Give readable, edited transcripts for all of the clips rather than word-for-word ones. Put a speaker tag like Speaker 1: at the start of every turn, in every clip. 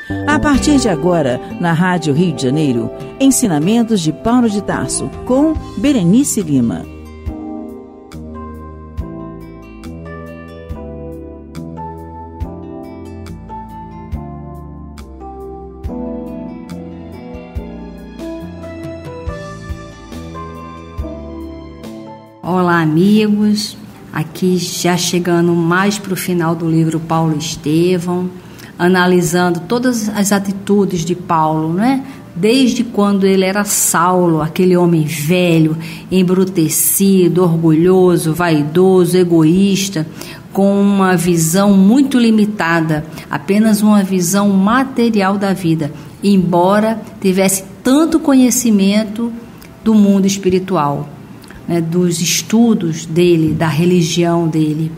Speaker 1: A partir de agora, na Rádio Rio de Janeiro, ensinamentos de Paulo de Tarso, com Berenice Lima.
Speaker 2: Olá, amigos. Aqui já chegando mais para o final do livro Paulo e Estevão, analisando todas as atitudes de Paulo, né? Desde quando ele era Saulo, aquele homem velho, embrutecido, orgulhoso, vaidoso, egoísta, com uma visão muito limitada, apenas uma visão material da vida, embora tivesse tanto conhecimento do mundo espiritual, né, dos estudos dele, da religião dele.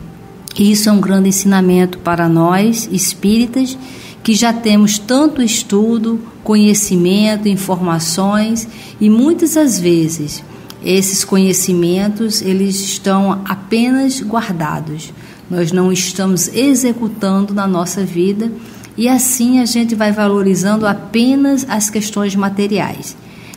Speaker 2: Isso é um grande ensinamento para nós, espíritas, que já temos tanto estudo, conhecimento, informações, e muitas das vezes esses conhecimentos eles estão apenas guardados. Nós não estamos executando na nossa vida, e assim a gente vai valorizando apenas as questões materiais,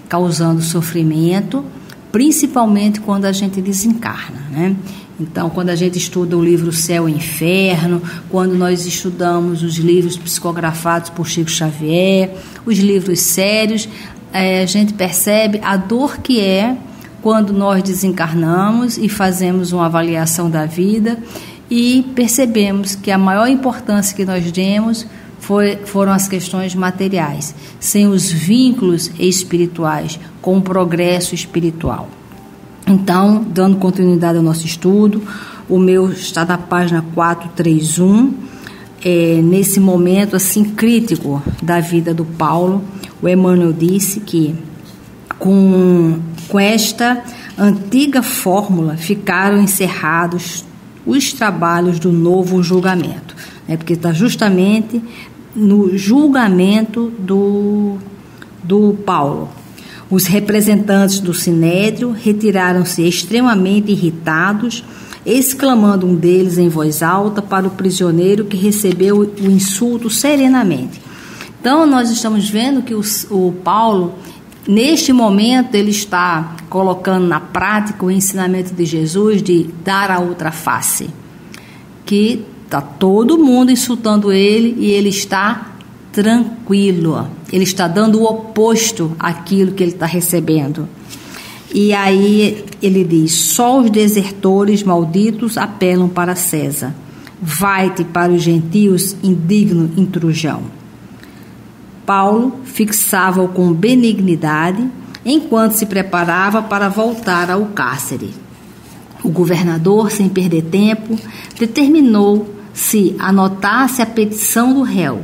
Speaker 2: causando sofrimento, principalmente quando a gente desencarna, né? Então, quando a gente estuda o livro Céu e Inferno, quando nós estudamos os livros psicografados por Chico Xavier, os livros sérios, a gente percebe a dor que é quando nós desencarnamos e fazemos uma avaliação da vida e percebemos que a maior importância que nós demos foram as questões materiais, sem os vínculos espirituais com o progresso espiritual. Então, dando continuidade ao nosso estudo, o meu está na página 431, nesse momento assim crítico da vida do Paulo. O Emmanuel disse que com esta antiga fórmula ficaram encerrados os trabalhos do novo julgamento, né? Porque está justamente no julgamento do Paulo. Os representantes do Sinédrio retiraram-se extremamente irritados, exclamando um deles em voz alta para o prisioneiro, que recebeu o insulto serenamente. Então, nós estamos vendo que o Paulo, neste momento, ele está colocando na prática o ensinamento de Jesus de dar a outra face, que está todo mundo insultando ele e ele está tranquilo, ele está dando o oposto àquilo que ele está recebendo. E aí ele diz: só os desertores malditos apelam para César, vai-te para os gentios, indigno intrujão. Paulo fixava-o com benignidade enquanto se preparava para voltar ao cárcere. O governador, sem perder tempo, determinou se anotasse a petição do réu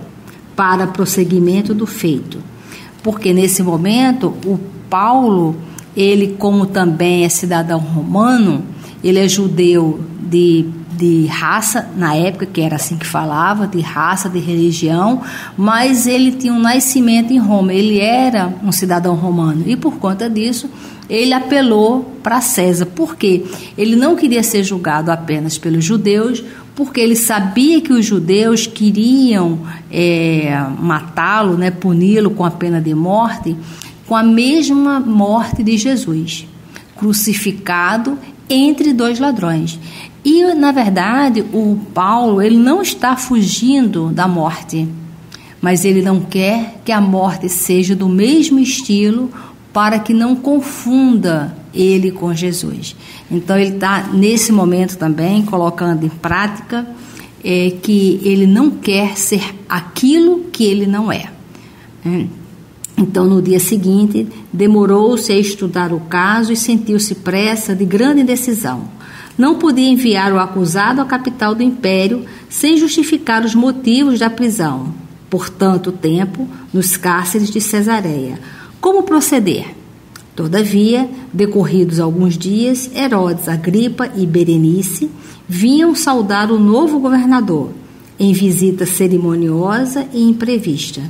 Speaker 2: para prosseguimento do feito, porque nesse momento o Paulo, ele como também é cidadão romano, ele é judeu de raça, na época que era assim que falava, de raça, de religião, mas ele tinha um nascimento em Roma, ele era um cidadão romano, e por conta disso ele apelou para César, porque ele não queria ser julgado apenas pelos judeus, porque ele sabia que os judeus queriam matá-lo, né, puni-lo com a pena de morte, com a mesma morte de Jesus, crucificado entre dois ladrões. E, na verdade, o Paulo, ele não está fugindo da morte, mas ele não quer que a morte seja do mesmo estilo, para que não confunda ele com Jesus. Então, ele está, nesse momento também, colocando em prática que ele não quer ser aquilo que ele não é. Então, no dia seguinte, demorou-se a estudar o caso e sentiu-se pressa de grande decisão. Não podia enviar o acusado à capital do império sem justificar os motivos da prisão, por tanto tempo, nos cárceres de Cesareia. Como proceder? Todavia, decorridos alguns dias, Herodes, Agripa e Berenice vinham saudar o novo governador, em visita cerimoniosa e imprevista.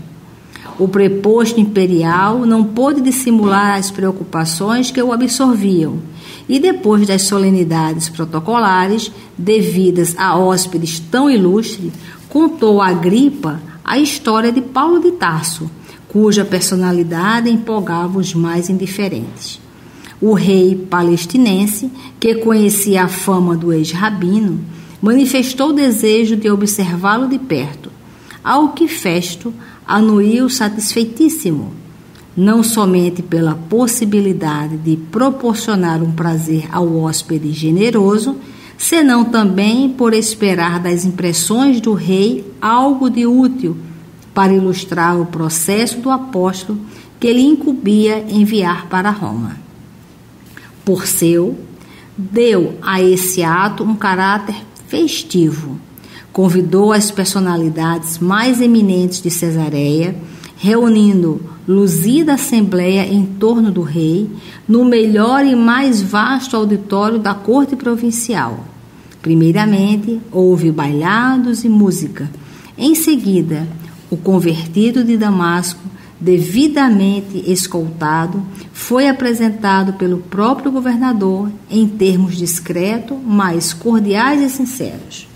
Speaker 2: O preposto imperial não pôde dissimular as preocupações que o absorviam, e depois das solenidades protocolares, devidas a hóspedes tão ilustres, contou a Agripa a história de Paulo de Tarso, cuja personalidade empolgava os mais indiferentes. O rei palestinense, que conhecia a fama do ex-rabino, manifestou o desejo de observá-lo de perto, ao que Festo anuiu satisfeitíssimo, não somente pela possibilidade de proporcionar um prazer ao hóspede generoso, senão também por esperar das impressões do rei algo de útil para ilustrar o processo do apóstolo que lhe incumbia enviar para Roma. Porceu deu a esse ato um caráter festivo. Convidou as personalidades mais eminentes de Cesareia, reunindo luzida assembleia em torno do rei, no melhor e mais vasto auditório da corte provincial. Primeiramente, houve bailados e música. Em seguida, o convertido de Damasco, devidamente escoltado, foi apresentado pelo próprio governador em termos discretos, mas cordiais e sinceros.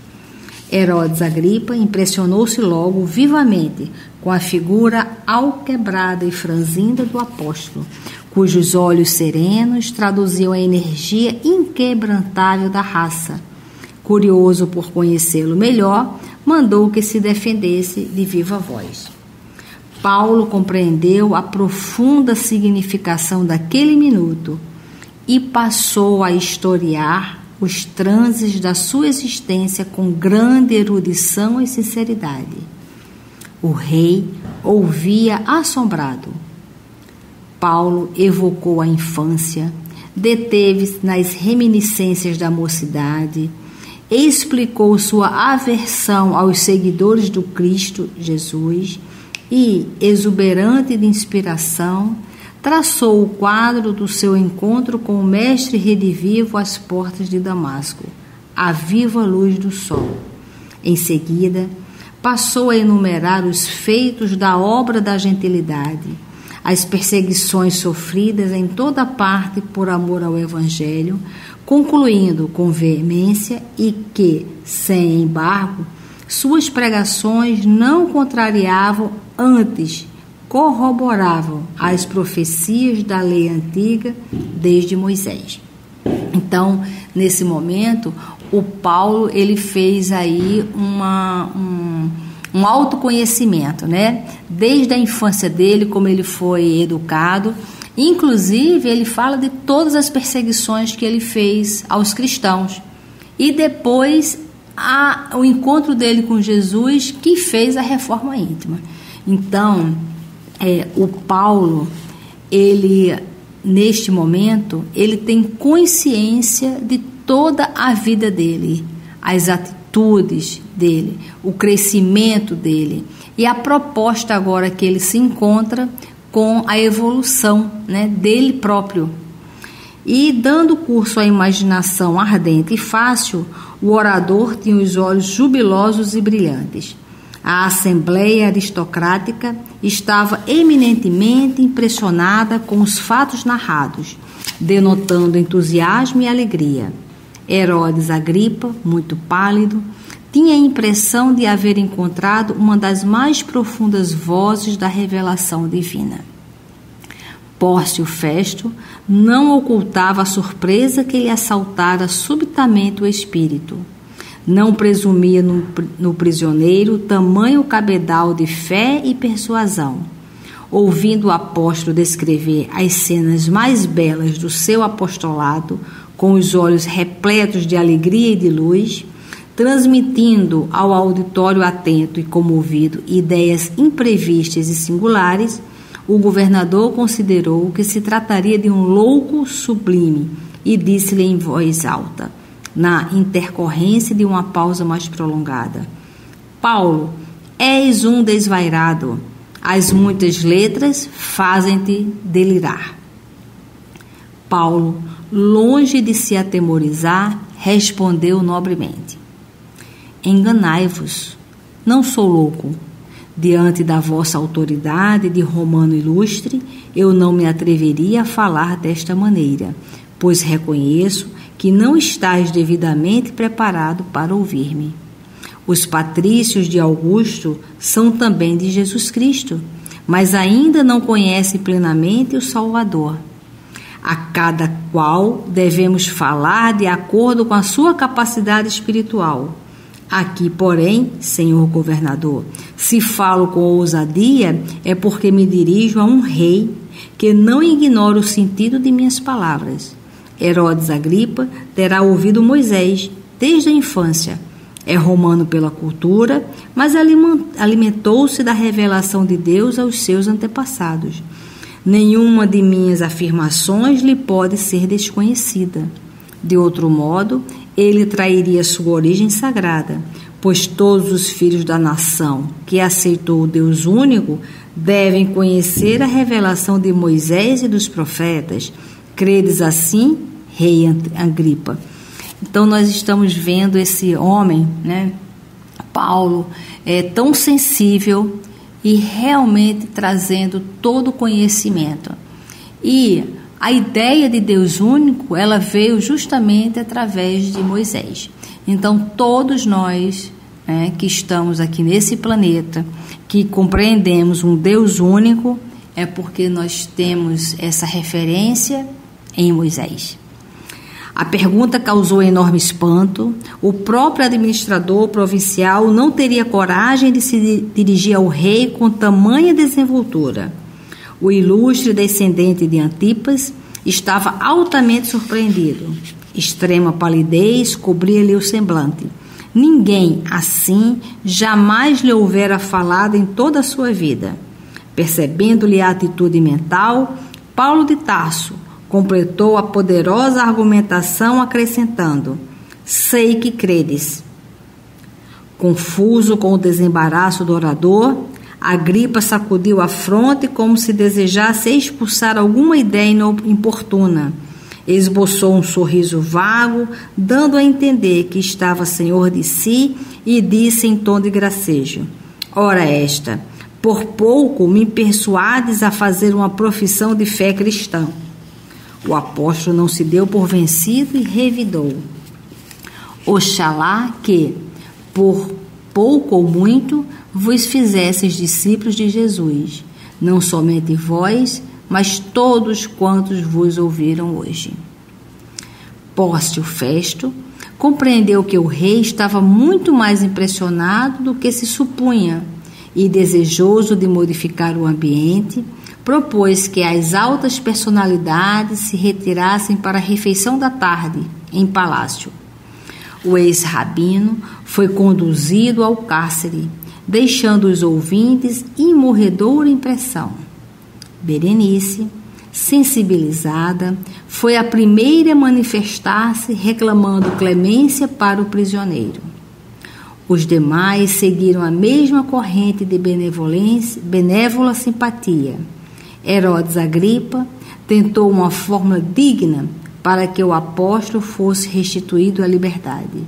Speaker 2: Herodes Agripa impressionou-se logo vivamente com a figura alquebrada e franzinda do apóstolo, cujos olhos serenos traduziam a energia inquebrantável da raça. Curioso por conhecê-lo melhor, mandou que se defendesse de viva voz. Paulo compreendeu a profunda significação daquele minuto e passou a historiar os transes da sua existência com grande erudição e sinceridade. O rei ouvia assombrado. Paulo evocou a infância, deteve-se nas reminiscências da mocidade, explicou sua aversão aos seguidores do Cristo Jesus e, exuberante de inspiração, traçou o quadro do seu encontro com o mestre redivivo às portas de Damasco, à viva luz do sol. Em seguida, passou a enumerar os feitos da obra da gentilidade, as perseguições sofridas em toda parte por amor ao Evangelho, concluindo com veemência e que, sem embargo, suas pregações não contrariavam, antes corroboravam as profecias da lei antiga desde Moisés. Então, nesse momento, o Paulo ele fez aí um autoconhecimento, né? Desde a infância dele, como ele foi educado. Inclusive, ele fala de todas as perseguições que ele fez aos cristãos. E depois, o encontro dele com Jesus, que fez a reforma íntima. Então, o Paulo, ele, neste momento, ele tem consciência de toda a vida dele, as atitudes dele, o crescimento dele e a proposta agora que ele se encontra com a evolução, né, dele próprio. E dando curso à imaginação ardente e fácil, o orador tinha os olhos jubilosos e brilhantes. A assembleia aristocrática estava eminentemente impressionada com os fatos narrados, denotando entusiasmo e alegria. Herodes Agripa, muito pálido, tinha a impressão de haver encontrado uma das mais profundas vozes da revelação divina. Pórcio Festo não ocultava a surpresa que lhe assaltara subitamente o espírito. Não presumia no prisioneiro tamanho cabedal de fé e persuasão. Ouvindo o apóstolo descrever as cenas mais belas do seu apostolado, com os olhos repletos de alegria e de luz, transmitindo ao auditório atento e comovido ideias imprevistas e singulares, o governador considerou que se trataria de um louco sublime e disse-lhe em voz alta, na intercorrência de uma pausa mais prolongada: Paulo, és um desvairado, as muitas letras fazem-te delirar. Paulo, longe de se atemorizar, respondeu nobremente: enganai-vos, não sou louco. Diante da vossa autoridade de romano ilustre, eu não me atreveria a falar desta maneira, pois reconheço que não estás devidamente preparado para ouvir-me. Os patrícios de Augusto são também de Jesus Cristo, mas ainda não conhecem plenamente o Salvador. A cada qual devemos falar de acordo com a sua capacidade espiritual. Aqui, porém, senhor governador, se falo com ousadia, é porque me dirijo a um rei que não ignora o sentido de minhas palavras. Herodes Agripa terá ouvido Moisés desde a infância. É romano pela cultura, mas alimentou-se da revelação de Deus aos seus antepassados. Nenhuma de minhas afirmações lhe pode ser desconhecida. De outro modo, ele trairia sua origem sagrada, pois todos os filhos da nação que aceitou o Deus único devem conhecer a revelação de Moisés e dos profetas. Credes assim, rei Agripa? Então nós estamos vendo esse homem, né, Paulo, tão sensível e realmente trazendo todo o conhecimento. E a ideia de Deus único, ela veio justamente através de Moisés. Então todos nós, que estamos aqui nesse planeta, que compreendemos um Deus único, é porque nós temos essa referência em Moisés. A pergunta causou enorme espanto. O próprio administrador provincial não teria coragem de se dirigir ao rei com tamanha desenvoltura. O ilustre descendente de Antipas estava altamente surpreendido. Extrema palidez cobria-lhe o semblante. Ninguém, assim, jamais lhe houvera falado em toda a sua vida. Percebendo-lhe a atitude mental, Paulo de Tarso completou a poderosa argumentação acrescentando: sei que credes. Confuso com o desembaraço do orador, Agripa sacudiu a fronte como se desejasse expulsar alguma ideia importuna. Esboçou um sorriso vago, dando a entender que estava senhor de si, e disse em tom de gracejo: ora esta, por pouco me persuades a fazer uma profissão de fé cristã. O apóstolo não se deu por vencido e revidou: oxalá que, por pouco ou muito, vos fizesseis discípulos de Jesus, não somente vós, mas todos quantos vos ouviram hoje. Pórcio Festo compreendeu que o rei estava muito mais impressionado do que se supunha e, desejoso de modificar o ambiente, propôs que as altas personalidades se retirassem para a refeição da tarde, em palácio. O ex-rabino foi conduzido ao cárcere, deixando os ouvintes em morredoura impressão. Berenice, sensibilizada, foi a primeira a manifestar-se reclamando clemência para o prisioneiro. Os demais seguiram a mesma corrente de benévola simpatia. Herodes Agripa tentou uma fórmula digna para que o apóstolo fosse restituído à liberdade.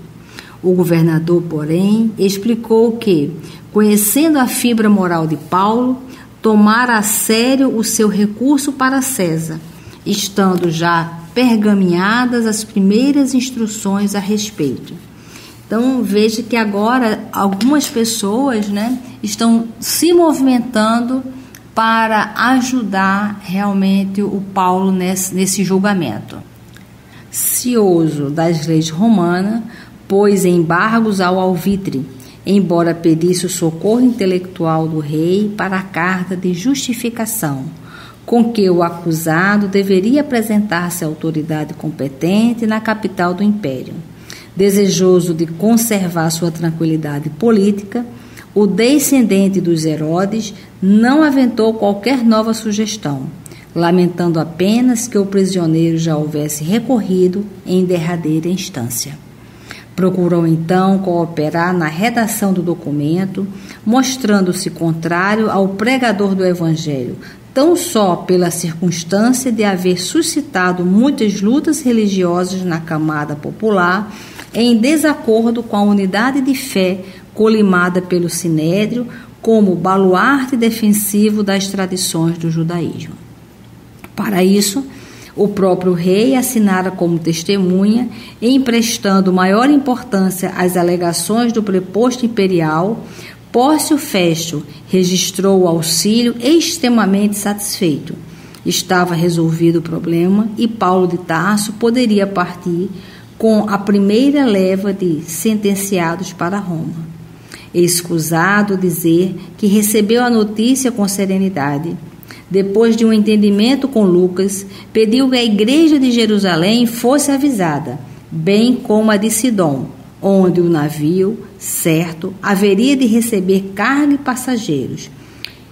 Speaker 2: O governador, porém, explicou que, conhecendo a fibra moral de Paulo, tomara a sério o seu recurso para César, estando já pergaminhadas as primeiras instruções a respeito. Então, veja que agora algumas pessoas, estão se movimentando para ajudar realmente o Paulo nesse julgamento. Cioso das leis romanas, pôs embargos ao alvitre, embora pedisse o socorro intelectual do rei para a carta de justificação, com que o acusado deveria apresentar-se à autoridade competente na capital do império. Desejoso de conservar sua tranquilidade política, o descendente dos Herodes não aventou qualquer nova sugestão, lamentando apenas que o prisioneiro já houvesse recorrido em derradeira instância. Procurou então cooperar na redação do documento, mostrando-se contrário ao pregador do Evangelho, tão só pela circunstância de haver suscitado muitas lutas religiosas na camada popular, em desacordo com a unidade de fé colimada pelo Sinédrio como baluarte defensivo das tradições do judaísmo. Para isso, O próprio rei assinara como testemunha, emprestando maior importância às alegações do preposto imperial. Pórcio Festo registrou o auxílio extremamente satisfeito. Estava resolvido o problema e Paulo de Tarso poderia partir com a primeira leva de sentenciados para Roma. É escusado dizer que recebeu a notícia com serenidade. Depois de um entendimento com Lucas, pediu que a igreja de Jerusalém fosse avisada, bem como a de Sidom, onde o navio, certo, haveria de receber carga e passageiros.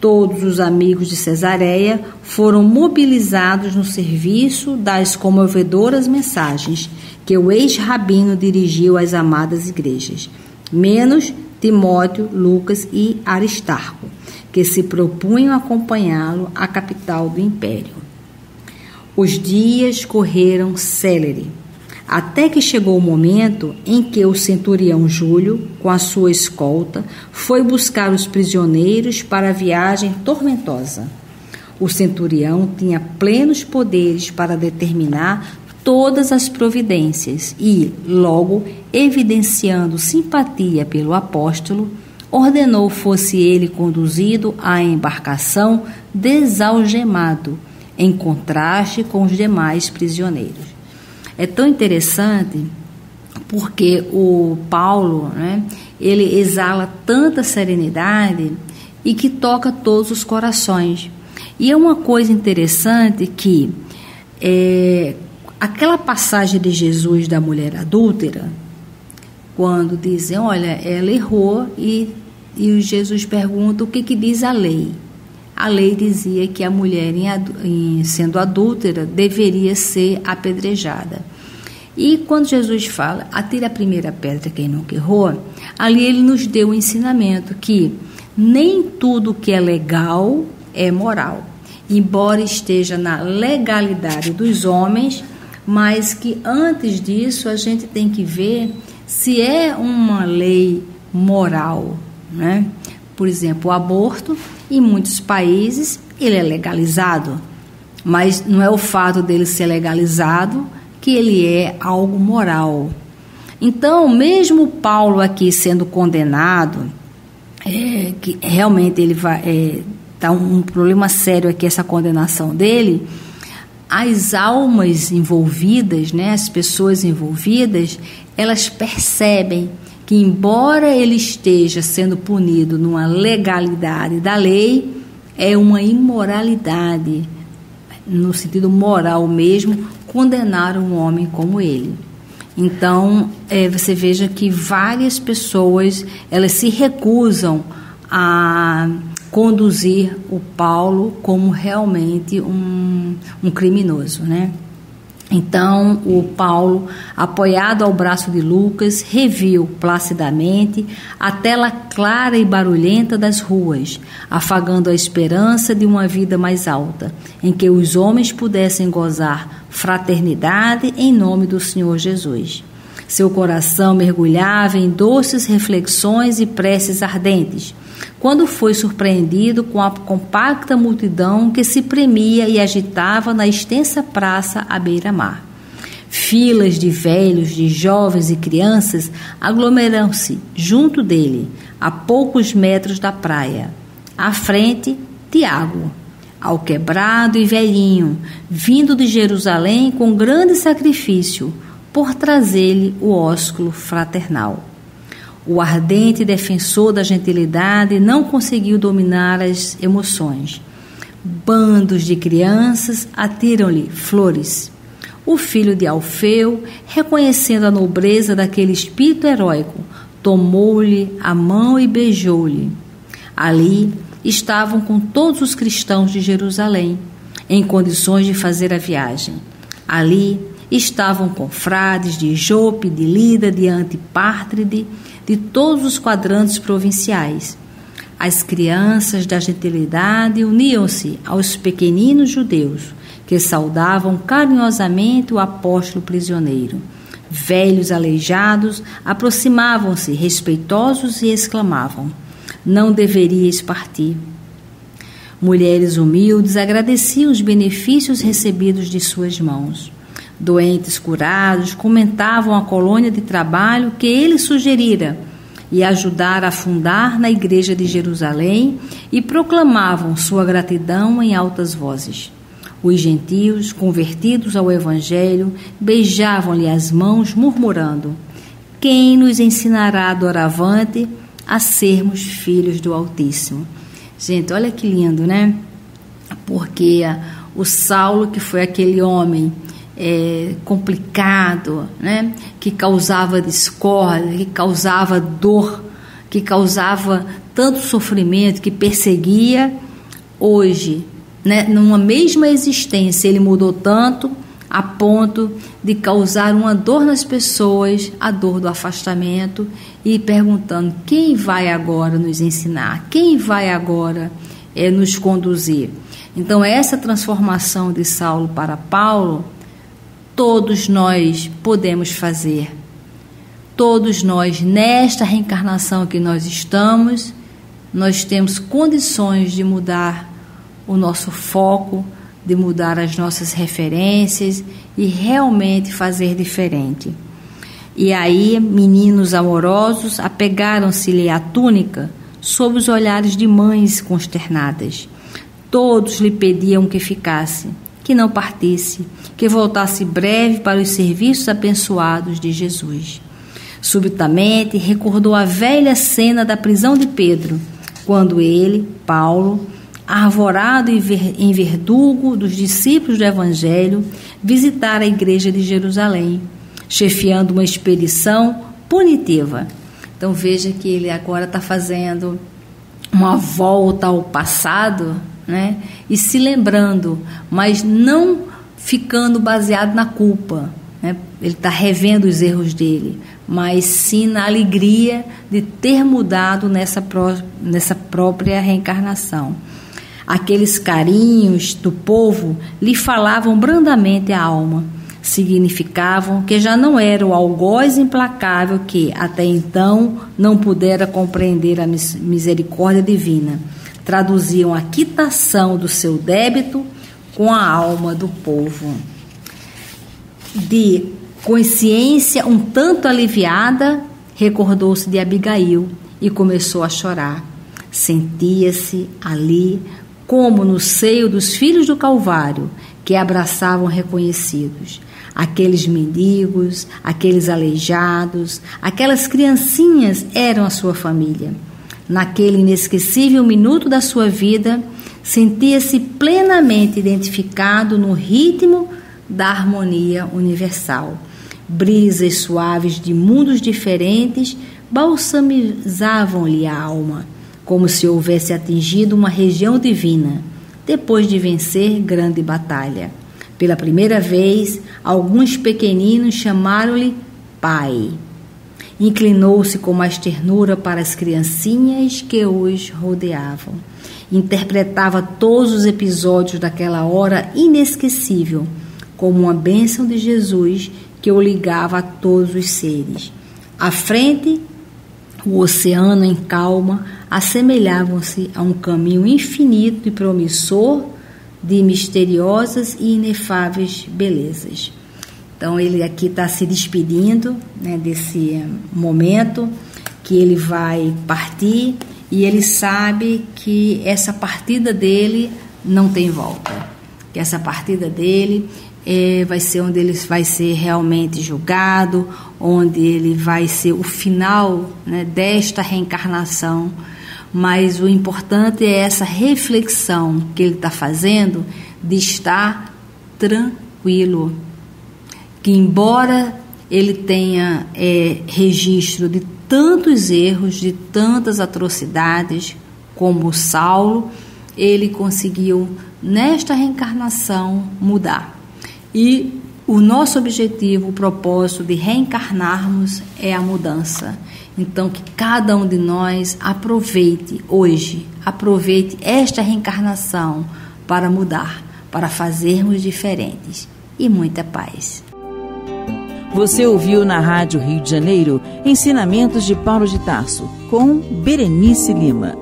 Speaker 2: Todos os amigos de Cesareia foram mobilizados no serviço das comovedoras mensagens que o ex-rabino dirigiu às amadas igrejas, menos Timóteo, Lucas e Aristarco, que se propunham acompanhá-lo à capital do império. Os dias correram célere, até que chegou o momento em que o centurião Júlio, com a sua escolta, foi buscar os prisioneiros para a viagem tormentosa. O centurião tinha plenos poderes para determinar todas as providências e, logo, evidenciando simpatia pelo apóstolo, ordenou fosse ele conduzido à embarcação desalgemado, em contraste com os demais prisioneiros. É tão interessante porque o Paulo, ele exala tanta serenidade e que toca todos os corações. E é uma coisa interessante que aquela passagem de Jesus da mulher adúltera, quando dizem, olha, ela errou e Jesus pergunta o que diz a lei. A lei dizia que a mulher, sendo adúltera, deveria ser apedrejada. E quando Jesus fala, atira a primeira pedra quem nunca errou, ali ele nos deu o ensinamento que nem tudo que é legal é moral. Embora esteja na legalidade dos homens, mas que antes disso a gente tem que ver se é uma lei moral, né? Por exemplo, o aborto, em muitos países, ele é legalizado, mas não é o fato dele ser legalizado que ele é algo moral. Então, mesmo Paulo aqui sendo condenado, que realmente ele vai tá um problema sério aqui essa condenação dele, as almas envolvidas, as pessoas envolvidas, elas percebem que, embora ele esteja sendo punido numa legalidade da lei, é uma imoralidade, no sentido moral mesmo, condenar um homem como ele. Então, você veja que várias pessoas, elas se recusam a conduzir o Paulo como realmente um criminoso, Então, o Paulo, apoiado ao braço de Lucas, reviu placidamente a tela clara e barulhenta das ruas, afagando a esperança de uma vida mais alta, em que os homens pudessem gozar fraternidade em nome do Senhor Jesus. Seu coração mergulhava em doces reflexões e preces ardentes, quando foi surpreendido com a compacta multidão que se premia e agitava na extensa praça à beira-mar. Filas de velhos, de jovens e crianças aglomeram-se junto dele, a poucos metros da praia. À frente, Tiago, alquebrado e velhinho, vindo de Jerusalém com grande sacrifício, por trazer-lhe o ósculo fraternal. O ardente defensor da gentilidade não conseguiu dominar as emoções. Bandos de crianças atiram-lhe flores. O filho de Alfeu, reconhecendo a nobreza daquele espírito heróico, tomou-lhe a mão e beijou-lhe. Ali estavam com todos os cristãos de Jerusalém, em condições de fazer a viagem. Ali estavam confrades de Jope, de Lida, de Antipátride, de todos os quadrantes provinciais. As crianças da gentilidade uniam-se aos pequeninos judeus, que saudavam carinhosamente o apóstolo prisioneiro. Velhos aleijados aproximavam-se respeitosos e exclamavam: não deverias partir. Mulheres humildes agradeciam os benefícios recebidos de suas mãos. Doentes curados comentavam a colônia de trabalho que ele sugerira e ajudaram a fundar na igreja de Jerusalém e proclamavam sua gratidão em altas vozes. Os gentios, convertidos ao Evangelho, beijavam-lhe as mãos, murmurando: quem nos ensinará doravante a sermos filhos do Altíssimo? Gente, olha que lindo, né? Porque o Saulo, que foi aquele homem complicado, né? Que causava discórdia, que causava dor, que causava tanto sofrimento, que perseguia, hoje, né, numa mesma existência, ele mudou tanto a ponto de causar uma dor nas pessoas, a dor do afastamento, e perguntando: quem vai agora nos ensinar? Quem vai agora nos conduzir? Então, essa transformação de Saulo para Paulo, todos nós podemos fazer. Todos nós, nesta reencarnação que nós estamos, nós temos condições de mudar o nosso foco, de mudar as nossas referências e realmente fazer diferente. E aí, meninos amorosos apegaram-se-lhe à túnica sob os olhares de mães consternadas. Todos lhe pediam que ficasse, que não partisse, que voltasse breve para os serviços abençoados de Jesus. Subitamente recordou a velha cena da prisão de Pedro, quando ele, Paulo, arvorado em verdugo dos discípulos do Evangelho, visitara a igreja de Jerusalém, chefiando uma expedição punitiva. Então veja que ele agora está fazendo uma volta ao passado, né? E se lembrando, mas não ficando baseado na culpa, né? Ele está revendo os erros dele, mas sim na alegria de ter mudado nessa própria reencarnação. Aqueles carinhos do povo lhe falavam brandamente a alma, significavam que já não era o algoz implacável que, até então, não pudera compreender a misericórdia divina. Traduziam a quitação do seu débito com a alma do povo. De consciência um tanto aliviada, recordou-se de Abigail e começou a chorar. Sentia-se ali como no seio dos filhos do Calvário, que abraçavam reconhecidos. Aqueles mendigos, aqueles aleijados, aquelas criancinhas eram a sua família. Naquele inesquecível minuto da sua vida, sentia-se plenamente identificado no ritmo da harmonia universal. Brisas suaves de mundos diferentes balsamizavam-lhe a alma, como se houvesse atingido uma região divina, depois de vencer grande batalha. Pela primeira vez, alguns pequeninos chamaram-lhe pai. Inclinou-se com mais ternura para as criancinhas que os rodeavam. Interpretava todos os episódios daquela hora inesquecível, como uma bênção de Jesus que o ligava a todos os seres. À frente, o oceano em calma assemelhavam-se a um caminho infinito e promissor de misteriosas e inefáveis belezas. Então ele aqui está se despedindo, né, desse momento que ele vai partir, e ele sabe que essa partida dele não tem volta, que essa partida dele vai ser onde ele vai ser realmente julgado, onde ele vai ser o final, né, desta reencarnação. Mas o importante é essa reflexão que ele está fazendo de estar tranquilo, que embora ele tenha registro de tantos erros, de tantas atrocidades, como o Saulo, ele conseguiu nesta reencarnação mudar. E o nosso objetivo, o propósito de reencarnarmos é a mudança. Então, que cada um de nós aproveite hoje, aproveite esta reencarnação para mudar, para fazermos diferentes. E muita paz.
Speaker 1: Você ouviu na Rádio Rio de Janeiro Ensinamentos de Paulo de Tarso, com Berenice Lima.